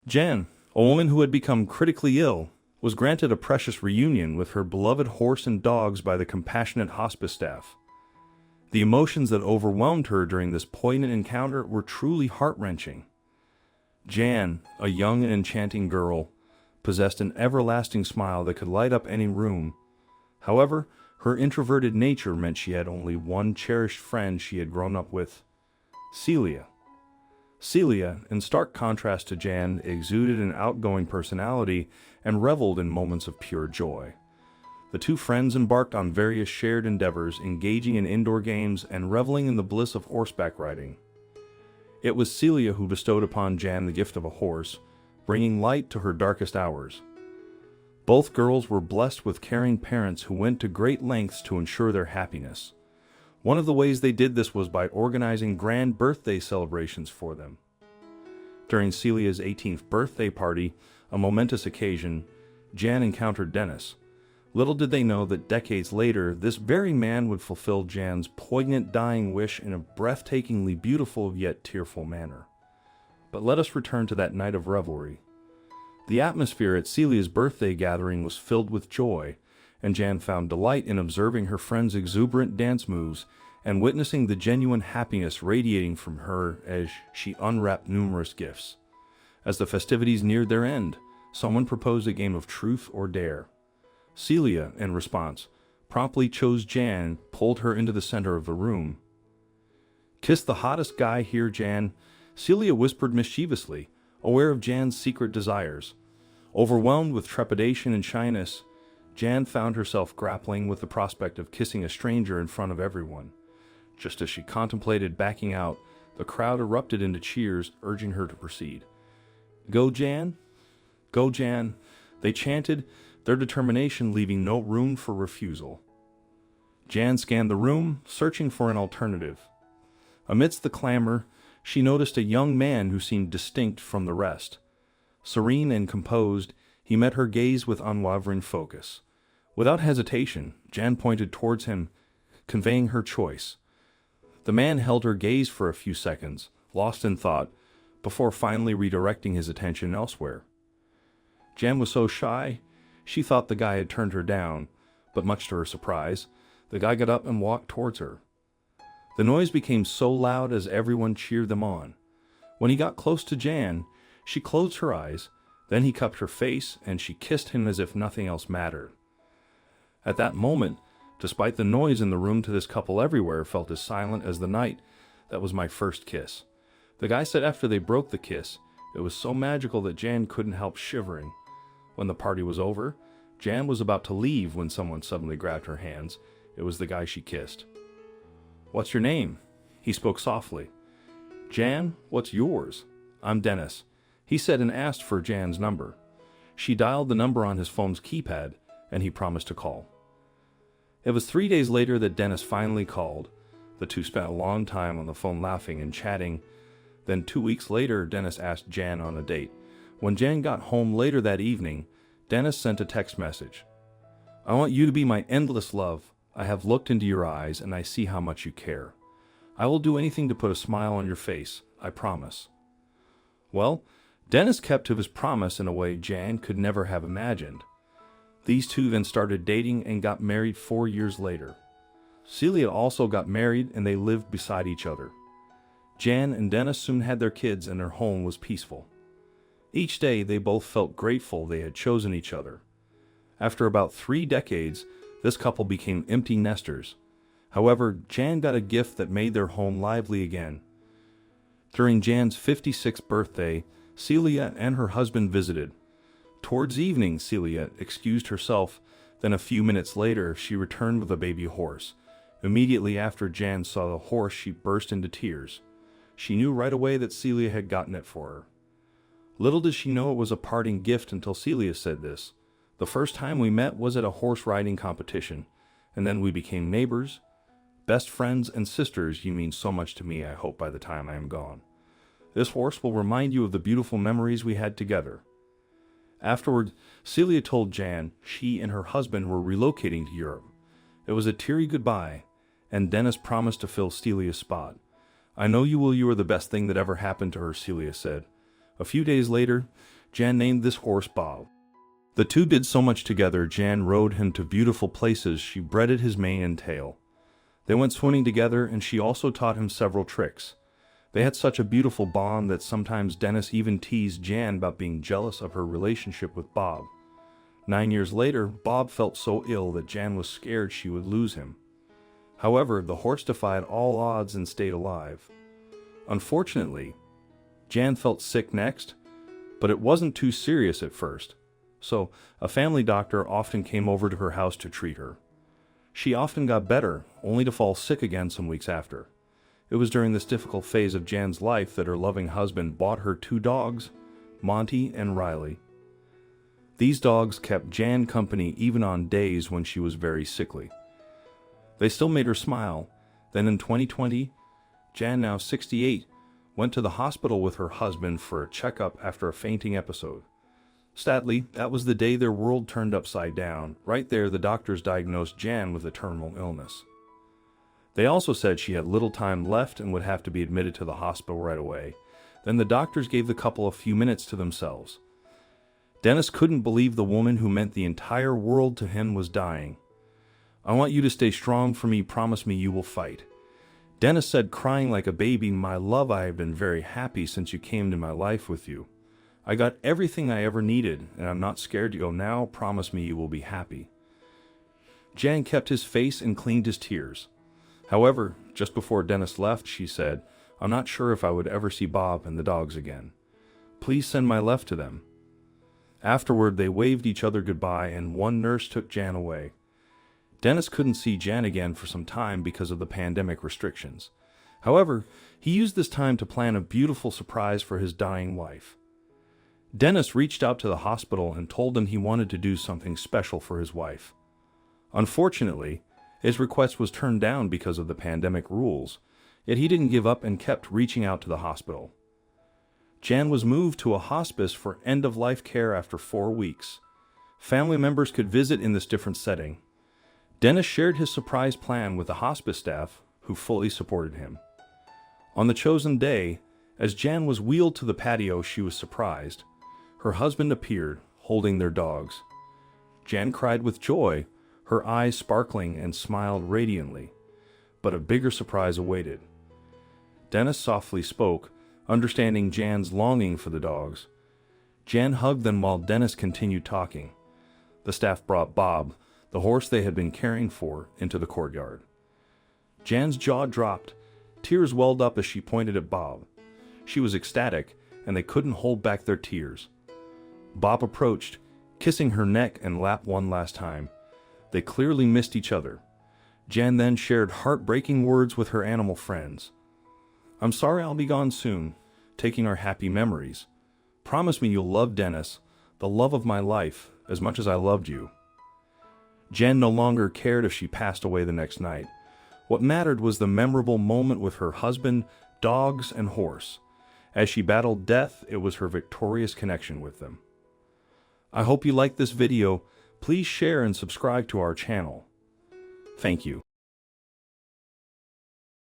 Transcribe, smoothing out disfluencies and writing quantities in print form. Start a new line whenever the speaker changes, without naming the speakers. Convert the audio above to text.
Jan, a woman who had become critically ill, was granted a precious reunion with her beloved horse and dogs by the compassionate hospice staff. The emotions that overwhelmed her during this poignant encounter were truly heart-wrenching. Jan, a young and enchanting girl, possessed an everlasting smile that could light up any room. However, her introverted nature meant she had only one cherished friend she had grown up with: Celia. Celia, in stark contrast to Jan, exuded an outgoing personality and reveled in moments of pure joy. The two friends embarked on various shared endeavors, engaging in indoor games and reveling in the bliss of horseback riding. It was Celia who bestowed upon Jan the gift of a horse, bringing light to her darkest hours. Both girls were blessed with caring parents who went to great lengths to ensure their happiness. One of the ways they did this was by organizing grand birthday celebrations for them. During Celia's 18th birthday party, a momentous occasion, Jan encountered Dennis. Little did they know that decades later, this very man would fulfill Jan's poignant dying wish in a breathtakingly beautiful yet tearful manner. But let us return to that night of revelry. The atmosphere at Celia's birthday gathering was filled with joy, and Jan found delight in observing her friend's exuberant dance moves and witnessing the genuine happiness radiating from her as she unwrapped numerous gifts. As the festivities neared their end, someone proposed a game of truth or dare. Celia, in response, promptly chose Jan, pulled her into the center of the room. "Kiss the hottest guy here, Jan," Celia whispered mischievously, aware of Jan's secret desires. Overwhelmed with trepidation and shyness, Jan found herself grappling with the prospect of kissing a stranger in front of everyone. Just as she contemplated backing out, the crowd erupted into cheers, urging her to proceed. "Go, Jan! Go, Jan!" they chanted, their determination leaving no room for refusal. Jan scanned the room, searching for an alternative. Amidst the clamor, she noticed a young man who seemed distinct from the rest. Serene and composed, he met her gaze with unwavering focus. Without hesitation, Jan pointed towards him, conveying her choice. The man held her gaze for a few seconds, lost in thought, before finally redirecting his attention elsewhere. Jan was so shy, she thought the guy had turned her down, but much to her surprise, the guy got up and walked towards her. The noise became so loud as everyone cheered them on. When he got close to Jan, she closed her eyes, then he cupped her face and she kissed him as if nothing else mattered. At that moment, despite the noise in the room, to this couple everywhere felt as silent as the night. "That was my first kiss," the guy said after they broke the kiss. It was so magical that Jan couldn't help shivering. When the party was over, Jan was about to leave when someone suddenly grabbed her hands. It was the guy she kissed. "What's your name?" He spoke softly. "Jan, what's yours?" "I'm Dennis," he said, and asked for Jan's number. She dialed the number on his phone's keypad, and he promised to call. It was 3 days later that Dennis finally called. The two spent a long time on the phone laughing and chatting. Then 2 weeks later, Dennis asked Jan on a date. When Jan got home later that evening, Dennis sent a text message. "I want you to be my endless love. I have looked into your eyes and I see how much you care. I will do anything to put a smile on your face, I promise." Well, Dennis kept to his promise in a way Jan could never have imagined. These two then started dating and got married 4 years later. Celia also got married and they lived beside each other. Jan and Dennis soon had their kids and their home was peaceful. Each day they both felt grateful they had chosen each other. After about 3 decades, this couple became empty nesters. However, Jan got a gift that made their home lively again. During Jan's 56th birthday, Celia and her husband visited. Towards evening, Celia excused herself, then a few minutes later she returned with a baby horse. Immediately after Jan saw the horse, she burst into tears. She knew right away that Celia had gotten it for her. Little did she know it was a parting gift until Celia said this. "The first time we met was at a horse riding competition, and then we became neighbors, best friends and sisters. You mean so much to me, I hope by the time I am gone. This horse will remind you of the beautiful memories we had together." Afterward, Celia told Jan she and her husband were relocating to Europe. It was a teary goodbye, and Dennis promised to fill Celia's spot. "I know you will. You are the best thing that ever happened to her," Celia said. A few days later, Jan named this horse Bob. The two did so much together. Jan rode him to beautiful places. She breaded his mane and tail. They went swimming together, and she also taught him several tricks. They had such a beautiful bond that sometimes Dennis even teased Jan about being jealous of her relationship with Bob. 9 years later, Bob felt so ill that Jan was scared she would lose him. However, the horse defied all odds and stayed alive. Unfortunately, Jan felt sick next, but it wasn't too serious at first, so a family doctor often came over to her house to treat her. She often got better, only to fall sick again some weeks after. It was during this difficult phase of Jan's life that her loving husband bought her 2 dogs, Monty and Riley. These dogs kept Jan company even on days when she was very sickly. They still made her smile. Then in 2020, Jan, now 68, went to the hospital with her husband for a checkup after a fainting episode. Sadly, that was the day their world turned upside down. Right there, the doctors diagnosed Jan with a terminal illness. They also said she had little time left and would have to be admitted to the hospital right away. Then the doctors gave the couple a few minutes to themselves. Dennis couldn't believe the woman who meant the entire world to him was dying. "I want you to stay strong for me. Promise me you will fight." Dennis said, crying like a baby, "My love, I have been very happy since you came to my life with you. I got everything I ever needed, and I'm not scared to go now. Promise me you will be happy." Jan kept his face and cleaned his tears. However, just before Dennis left, she said, "I'm not sure if I would ever see Bob and the dogs again. Please send my love to them." Afterward, they waved each other goodbye, and one nurse took Jan away. Dennis couldn't see Jan again for some time because of the pandemic restrictions. However, he used this time to plan a beautiful surprise for his dying wife. Dennis reached out to the hospital and told them he wanted to do something special for his wife. Unfortunately, his request was turned down because of the pandemic rules, yet he didn't give up and kept reaching out to the hospital. Jan was moved to a hospice for end-of-life care after 4 weeks. Family members could visit in this different setting. Dennis shared his surprise plan with the hospice staff, who fully supported him. On the chosen day, as Jan was wheeled to the patio, she was surprised. Her husband appeared, holding their dogs. Jan cried with joy, her eyes sparkling, and smiled radiantly. But a bigger surprise awaited. Dennis softly spoke, understanding Jan's longing for the dogs. Jan hugged them while Dennis continued talking. The staff brought Bob, the horse they had been caring for, into the courtyard. Jan's jaw dropped. Tears welled up as she pointed at Bob. She was ecstatic, and they couldn't hold back their tears. Bob approached, kissing her neck and lap one last time. They clearly missed each other. Jan then shared heartbreaking words with her animal friends. "I'm sorry I'll be gone soon, taking our happy memories. Promise me you'll love Dennis, the love of my life, as much as I loved you." Jan no longer cared if she passed away the next night. What mattered was the memorable moment with her husband, dogs, and horse. As she battled death, it was her victorious connection with them. I hope you liked this video. Please share and subscribe to our channel. Thank you.